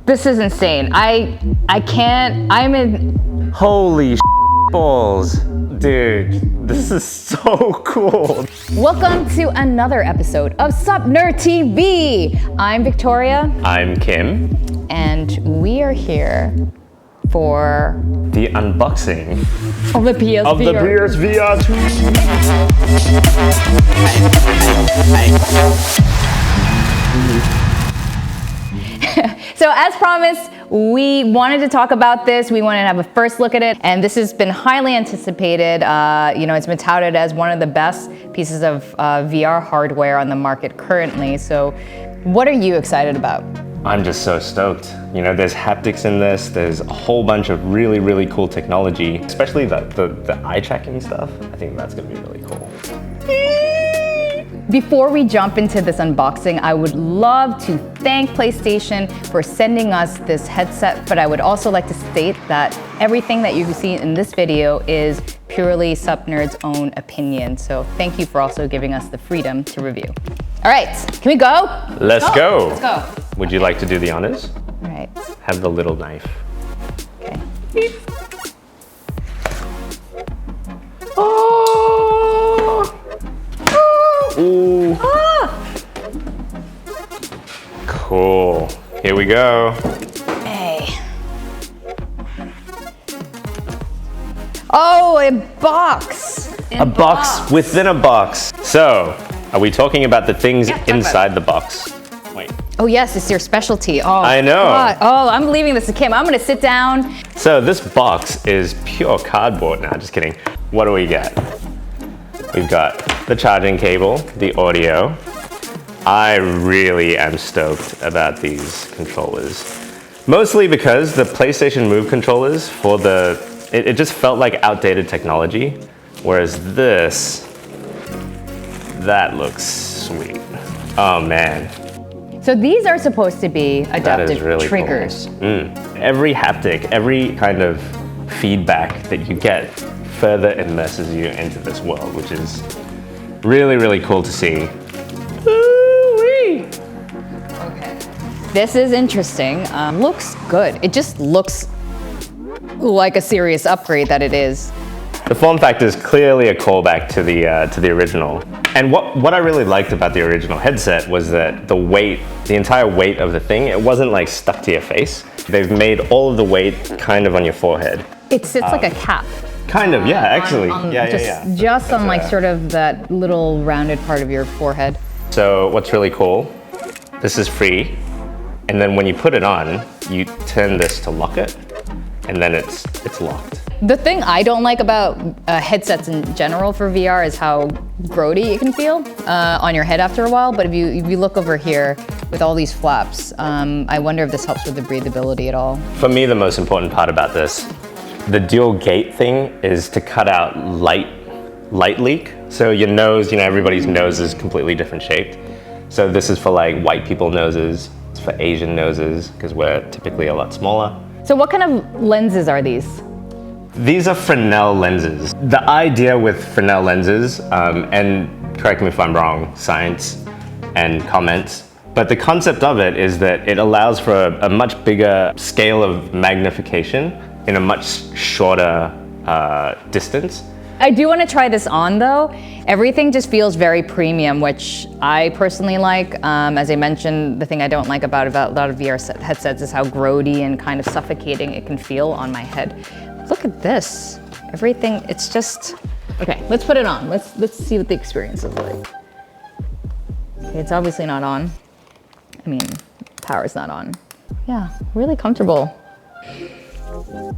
This is insane. I can't, I'm in. Holy balls. Dude, this is so cool. Welcome to another episode of Sup Nerd TV. I'm Victoria. I'm Kim. And we are here for the unboxing of the PSVR. Of the PSVR2. So as promised, we wanted to talk about this. We wanted to have a first look at it. And this has been highly anticipated. It's been touted as one of the best pieces of VR hardware on the market currently. So what are you excited about? I'm just so stoked. You know, there's haptics in this. There's a whole bunch of really, really cool technology, especially the eye tracking stuff. I think that's gonna be really cool. Before we jump into this unboxing, I would love to thank PlayStation for sending us this headset, but I would also like to state that everything that you see in this video is purely Sup Nerd's own opinion. So thank you for also giving us the freedom to review. All right, can we go? Let's go. Let's go. Would you like to do the honors? All right. Have the little knife. Okay. Oh! Ooh. Ah! Cool. Here we go. Hey. Oh, a box. A box within a box. So, are we talking about the things inside the box? Wait. Oh yes, it's your specialty. Oh, I know. God. Oh, I'm leaving this to Kim. I'm gonna sit down. So this box is pure cardboard now, just kidding. What do we get? We've got the charging cable, the audio. I really am stoked about these controllers. Mostly because the PlayStation Move controllers it just felt like outdated technology. Whereas that looks sweet. Oh man. So these are supposed to be adaptive really triggers. Cool. Every haptic, every kind of feedback that you get further immerses you into this world, which is really, really cool to see. Ooh-wee. Okay. This is interesting. Looks good. It just looks like a serious upgrade that it is. The form factor is clearly a callback to the original. And what I really liked about the original headset was that the entire weight of the thing, it wasn't like stuck to your face. They've made all of the weight kind of on your forehead. It sits like a cap. Kind of, yeah, actually. Just on like sort of that little rounded part of your forehead. So what's really cool, this is free. And then when you put it on, you turn this to lock it, and then it's locked. The thing I don't like about headsets in general for VR is how grody it can feel on your head after a while. But if you look over here with all these flaps, I wonder if this helps with the breathability at all. For me, the most important part about this, the dual gate thing is to cut out light leak. So your nose, everybody's nose is completely different shaped. So this is for like white people noses, it's for Asian noses, because we're typically a lot smaller. So what kind of lenses are these? These are Fresnel lenses. The idea with Fresnel lenses, and correct me if I'm wrong, science and comments, but the concept of it is that it allows for a much bigger scale of magnification in a much shorter distance. I do want to try this on though. Everything just feels very premium, which I personally like. As I mentioned, the thing I don't like about a lot of VR headsets is how grody and kind of suffocating it can feel on my head. Look at this. Everything, it's just, okay, let's put it on. Let's see what the experience is like. Okay, it's obviously not on. I mean, power's not on. Yeah, really comfortable.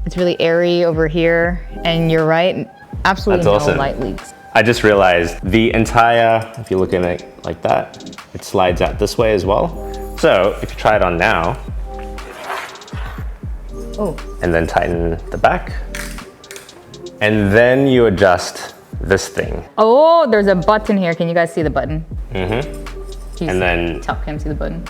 It's really airy over here, and you're right, absolutely no light leaks. I just realized the entire, if you look at it like that, it slides out this way as well. So if you try it on now, and then tighten the back, and then you adjust this thing. Oh, there's a button here. Can you guys see the button? Mm-hmm. And then tell Kim see the button.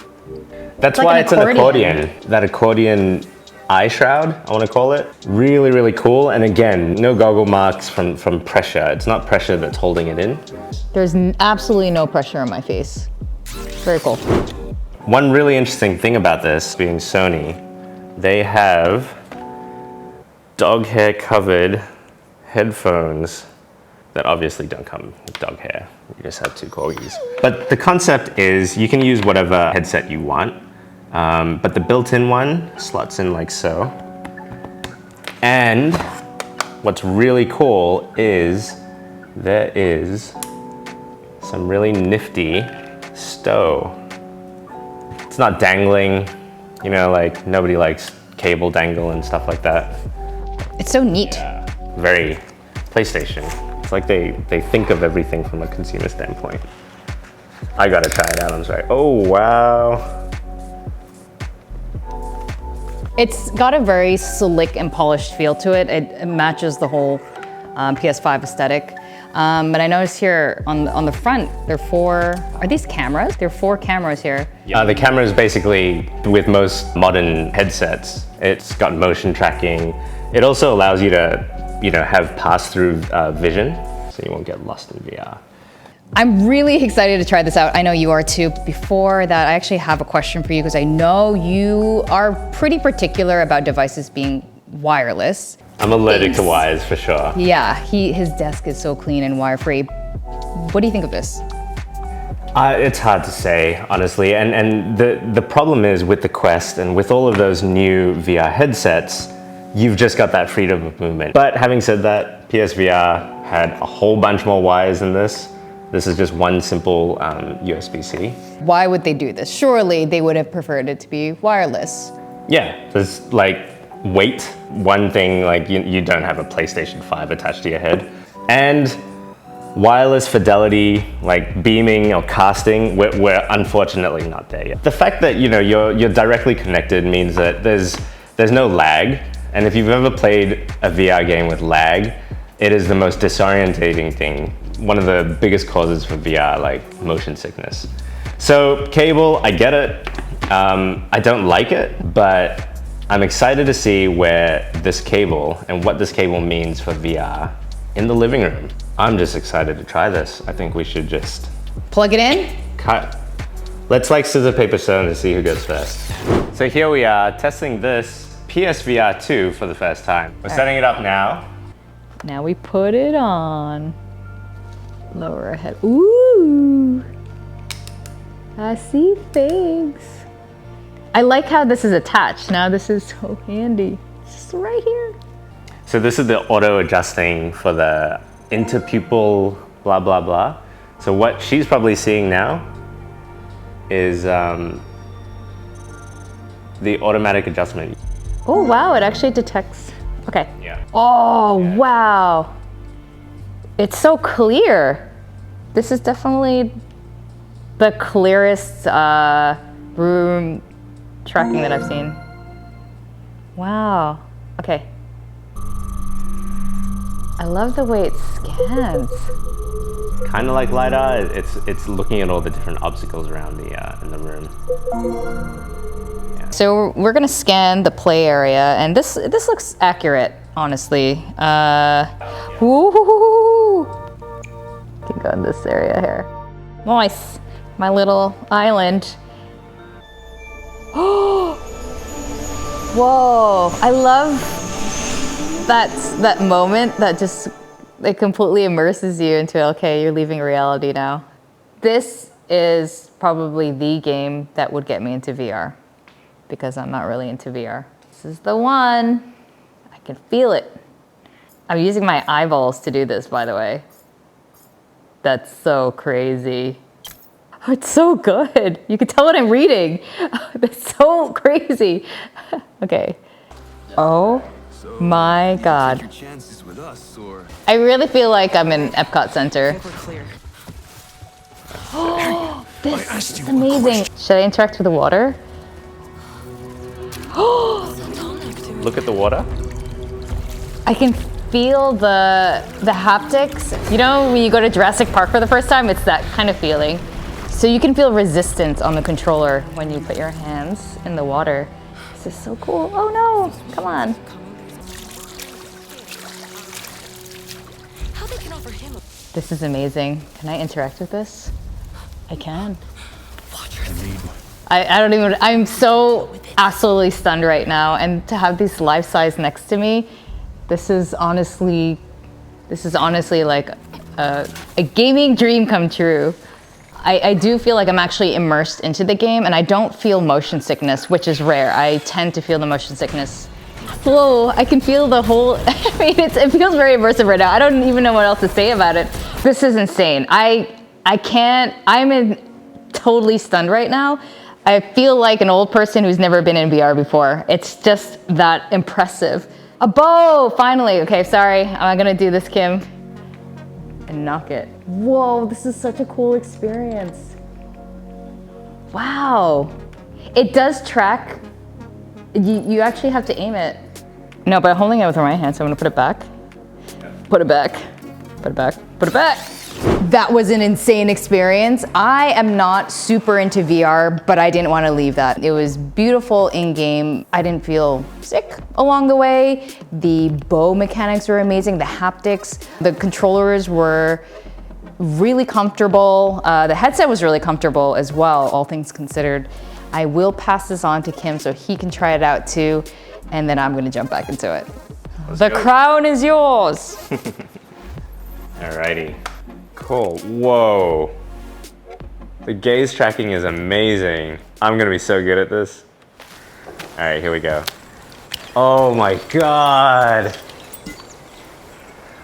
That's why it's an accordion. That accordion eye shroud, I want to call it. Really, really cool. And again, no goggle marks from pressure. It's not pressure that's holding it in. There's absolutely no pressure on my face. Very cool. One really interesting thing about this, being Sony, they have dog hair covered headphones that obviously don't come with dog hair. You just have two corgis. But the concept is you can use whatever headset you want, but the built-in one slots in like so. And what's really cool is there is some really nifty stow. It's not dangling, you know, like nobody likes cable dangle and stuff like that. It's so neat. Yeah. Very PlayStation. It's like they think of everything from a consumer standpoint. I gotta try it out, I'm sorry. Oh, wow. It's got a very slick and polished feel to it. It matches the whole PS5 aesthetic. But I noticed here on the front, there are 4, are these cameras? There are 4 cameras here. The camera is basically, with most modern headsets, it's got motion tracking. It also allows you to, you know, have pass-through vision, so you won't get lost in VR. I'm really excited to try this out. I know you are too. Before that, I actually have a question for you because I know you are pretty particular about devices being wireless. I'm allergic to wires for sure. Yeah, his desk is so clean and wire-free. What do you think of this? It's hard to say, honestly. And the problem is with the Quest and with all of those new VR headsets, you've just got that freedom of movement. But having said that, PSVR had a whole bunch more wires than this. This is just one simple USB-C. Why would they do this? Surely they would have preferred it to be wireless. Yeah, there's like weight. One thing, like you don't have a PlayStation 5 attached to your head. And wireless fidelity, like beaming or casting, we're unfortunately not there yet. The fact that, you know, you're directly connected means that there's no lag. And if you've ever played a VR game with lag, it is the most disorientating thing. One of the biggest causes for VR, like motion sickness. So cable, I get it. I don't like it, but I'm excited to see where this cable and what this cable means for VR in the living room. I'm just excited to try this. I think we should just plug it in. Cut. Let's like scissor, paper, stone to see who goes first. So here we are testing this PSVR2 for the first time. We're setting it up now. Now we put it on. Lower our head. Ooh, I see things. I like how this is attached. Now this is so handy. It's just right here. So this is the auto adjusting for the interpupil blah, blah, blah. So what she's probably seeing now is the automatic adjustment. Oh, wow, it actually detects. Okay. Yeah. Oh, yeah. Wow. It's so clear. This is definitely the clearest room tracking that I've seen. Wow. Okay. I love the way it scans. Kind of like LiDAR, it's looking at all the different obstacles around in the room. Yeah. So we're gonna scan the play area, and this looks accurate, honestly. Woo! Can go in this area here. Nice, my little island. Oh! Whoa! I love that moment that just it completely immerses you into, okay, you're leaving reality now. This is probably the game that would get me into VR because I'm not really into VR. This is the one. I can feel it. I'm using my eyeballs to do this, by the way. That's so crazy. Oh, it's so good. You can tell what I'm reading. That's so crazy. Okay. Oh my God. I really feel like I'm in Epcot Center. Oh, this is amazing. Should I interact with the water? Look at the water. I can feel the haptics. You know, when you go to Jurassic Park for the first time, it's that kind of feeling. So you can feel resistance on the controller when you put your hands in the water. This is so cool. Oh no, come on. This is amazing. Can I interact with this? I can. I don't even, I'm so absolutely stunned right now. And to have these life size next to me, this is honestly like a gaming dream come true. I do feel like I'm actually immersed into the game and I don't feel motion sickness, which is rare. I tend to feel the motion sickness. Whoa, I can feel the whole, I mean, it feels very immersive right now. I don't even know what else to say about it. This is insane. I'm totally stunned right now. I feel like an old person who's never been in VR before. It's just that impressive. A bow, finally. Okay, sorry, I'm gonna do this, Kim. And knock it. Whoa, this is such a cool experience. Wow. It does track. You actually have to aim it. No, but I'm holding it with my hand, so I'm gonna put it back. Put it back. Put it back. Put it back. That was an insane experience. I am not super into VR, but I didn't want to leave that. It was beautiful in-game. I didn't feel sick along the way. The bow mechanics were amazing, the haptics. The controllers were really comfortable. The headset was really comfortable as well, all things considered. I will pass this on to Kim so he can try it out too, and then I'm going to jump back into it. The crown is yours. Alrighty. Cool. Whoa. The gaze tracking is amazing. I'm gonna be so good at this. Alright, here we go. Oh my god.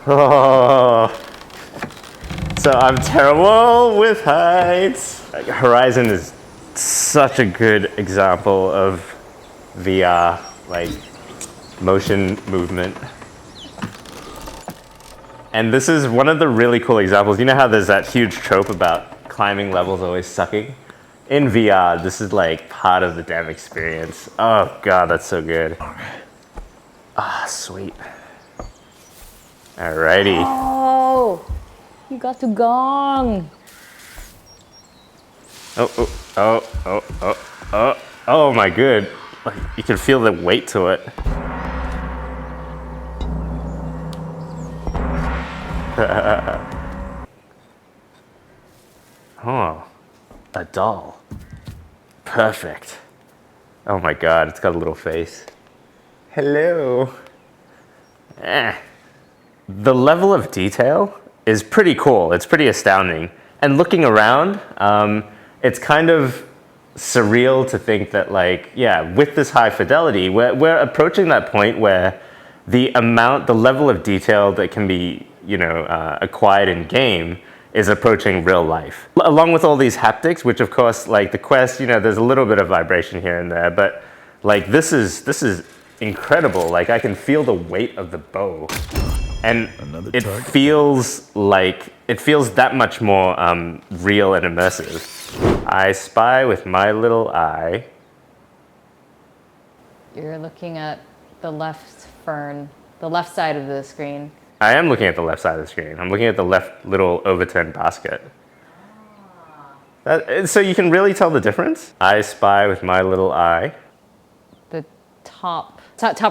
Oh. So I'm terrible with heights. Horizon is such a good example of VR, like motion movement. And this is one of the really cool examples. You know how there's that huge trope about climbing levels always sucking? In VR, this is like part of the damn experience. Oh god, that's so good. Ah, sweet. Alrighty. Oh, you got to gong. Oh my good. You can feel the weight to it. Oh, a doll. Perfect. Oh my god, it's got a little face. Hello. The level of detail is pretty cool. It's pretty astounding. And looking around, it's kind of surreal to think that, like, yeah, with this high fidelity, we're approaching that point where the level of detail that can be, you know, acquired in game is approaching real life. Along with all these haptics, which of course, like the Quest, you know, there's a little bit of vibration here and there, but like this is incredible. Like I can feel the weight of the bow, and it feels that much more real and immersive. I spy with my little eye. You're looking at the left fern, the left side of the screen. I am looking at the left side of the screen. I'm looking at the left little overturned basket. So you can really tell the difference? I spy with my little eye. The top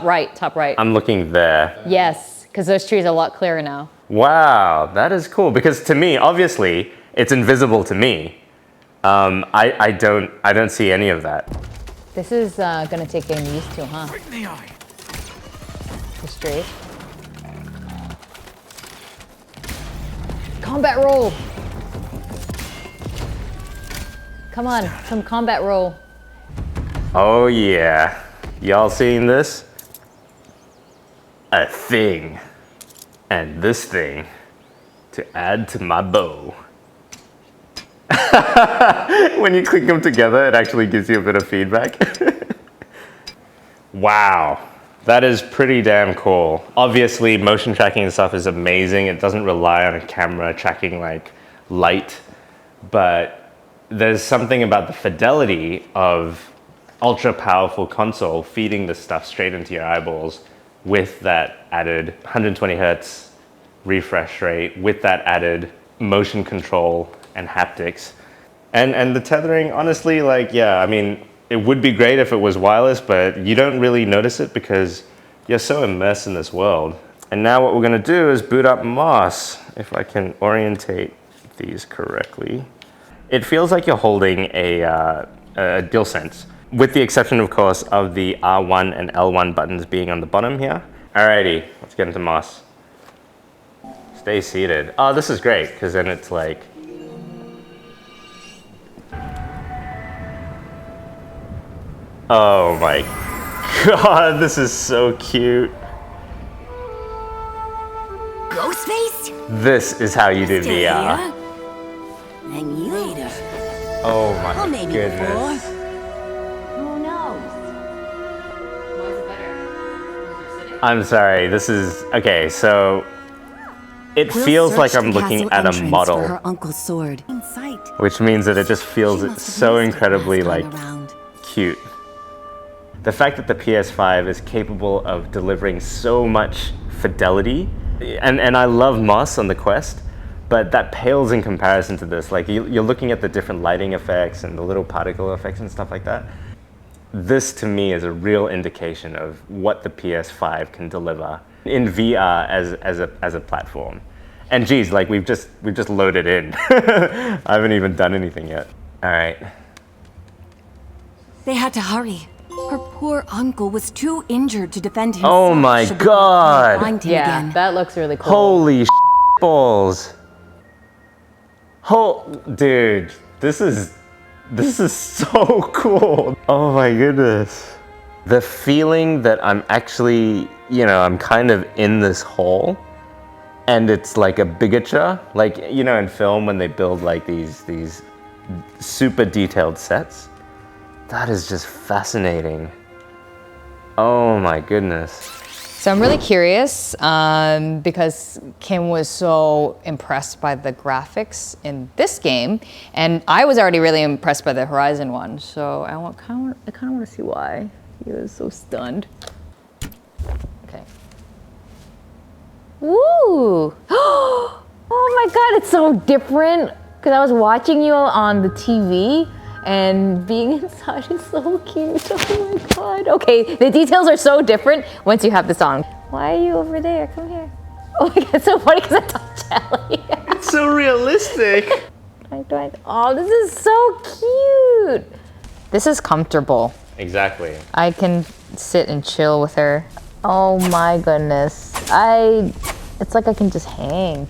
right. I'm looking there. Yes, because those trees are a lot clearer now. Wow, that is cool. Because to me, obviously, it's invisible to me. I don't see any of that. This is gonna take getting used to, huh? The straight. Combat roll. Come on, some combat roll. Oh yeah. Y'all seeing this? A thing. And this thing to add to my bow. When you click them together, it actually gives you a bit of feedback. Wow. That is pretty damn cool. Obviously, motion tracking and stuff is amazing. It doesn't rely on a camera tracking like light, but there's something about the fidelity of ultra powerful console feeding the stuff straight into your eyeballs with that added 120 hertz refresh rate, with that added motion control and haptics. And the tethering, honestly, like, yeah, I mean, it would be great if it was wireless, but you don't really notice it because you're so immersed in this world. And now what we're gonna do is boot up Moss, if I can orientate these correctly. It feels like you're holding a DualSense, with the exception, of course, of the R1 and L1 buttons being on the bottom here. Alrighty, let's get into Moss. Stay seated. Oh, this is great, because then it's like... Oh my god, this is so cute. Ghostface? This is how you do Stay VR. here. And you later. Oh my Or maybe goodness. Who knows? I'm sorry, this is... Okay, so... It We'll feels like search I'm the looking castle at a entrance model, for her uncle's sword. In sight. which means that it just feels She it's must have so missed it incredibly, last like, time around. cute. The fact that the PS5 is capable of delivering so much fidelity, and I love Moss on the Quest, but that pales in comparison to this. Like, you're looking at the different lighting effects and the little particle effects and stuff like that. This, to me, is a real indication of what the PS5 can deliver in VR as a platform. And geez, like we've just loaded in. I haven't even done anything yet. All right. They had to hurry. Her poor uncle was too injured to defend himself. Oh my should the God. Black find him Yeah, again. that looks really cool. Holy balls. Dude, this is so cool. Oh my goodness. The feeling that I'm actually, I'm kind of in this hall, and it's like a bigature, like, in film when they build like these super detailed sets. That is just fascinating. Oh my goodness. So I'm really curious because Kim was so impressed by the graphics in this game, and I was already really impressed by the Horizon one. So I kind of want to see why he was so stunned. Okay. Ooh! Oh my God, it's so different. Because I was watching you on the TV. And being inside is so cute. Oh my God. Okay, the details are so different once you have this on. Why are you over there? Come here. Oh my God, it's so funny because I touched Ellie. It's so realistic. Oh, this is so cute. This is comfortable. Exactly. I can sit and chill with her. Oh my goodness. It's like I can just hang.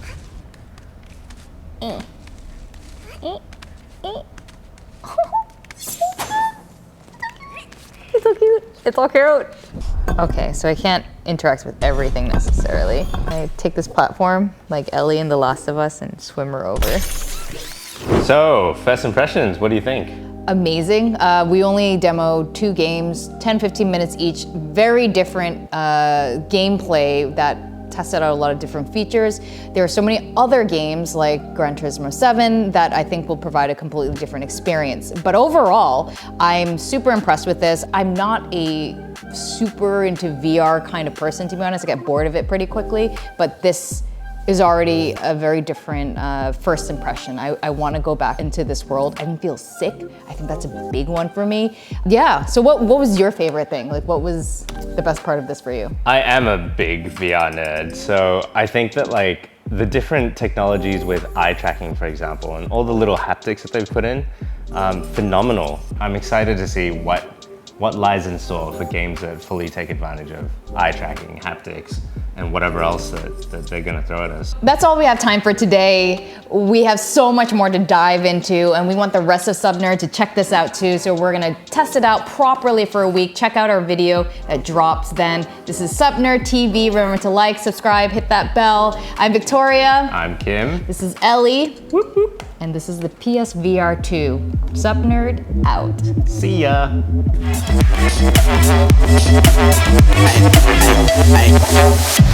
It's so cute. It's all cute. Okay, so I can't interact with everything necessarily. I take this platform like Ellie in The Last of Us and swim her over. So, first impressions, what do you think? Amazing. We only demoed 2 games, 10-15 minutes each. Very different gameplay that tested out a lot of different features. There are so many other games like Gran Turismo 7 that I think will provide a completely different experience. But overall, I'm super impressed with this. I'm not a super into VR kind of person, to be honest. I get bored of it pretty quickly, but this is already a very different first impression. I want to go back into this world. I didn't feel sick. I think that's a big one for me. Yeah, so what was your favorite thing? Like, what was the best part of this for you? I am a big VR nerd, so I think that like the different technologies with eye tracking, for example, and all the little haptics that they've put in, phenomenal. I'm excited to see what lies in store for games that fully take advantage of eye tracking, haptics, and whatever else that they're gonna throw at us. That's all we have time for today. We have so much more to dive into, and we want the rest of Subnerd to check this out too, so we're gonna test it out properly for a week. Check out our video that drops then. This is Subnerd TV. Remember to like, subscribe, hit that bell. I'm Victoria. I'm Kim. This is Ellie. Whoop, whoop. And this is the PSVR2. Subnerd out. See ya. Bye.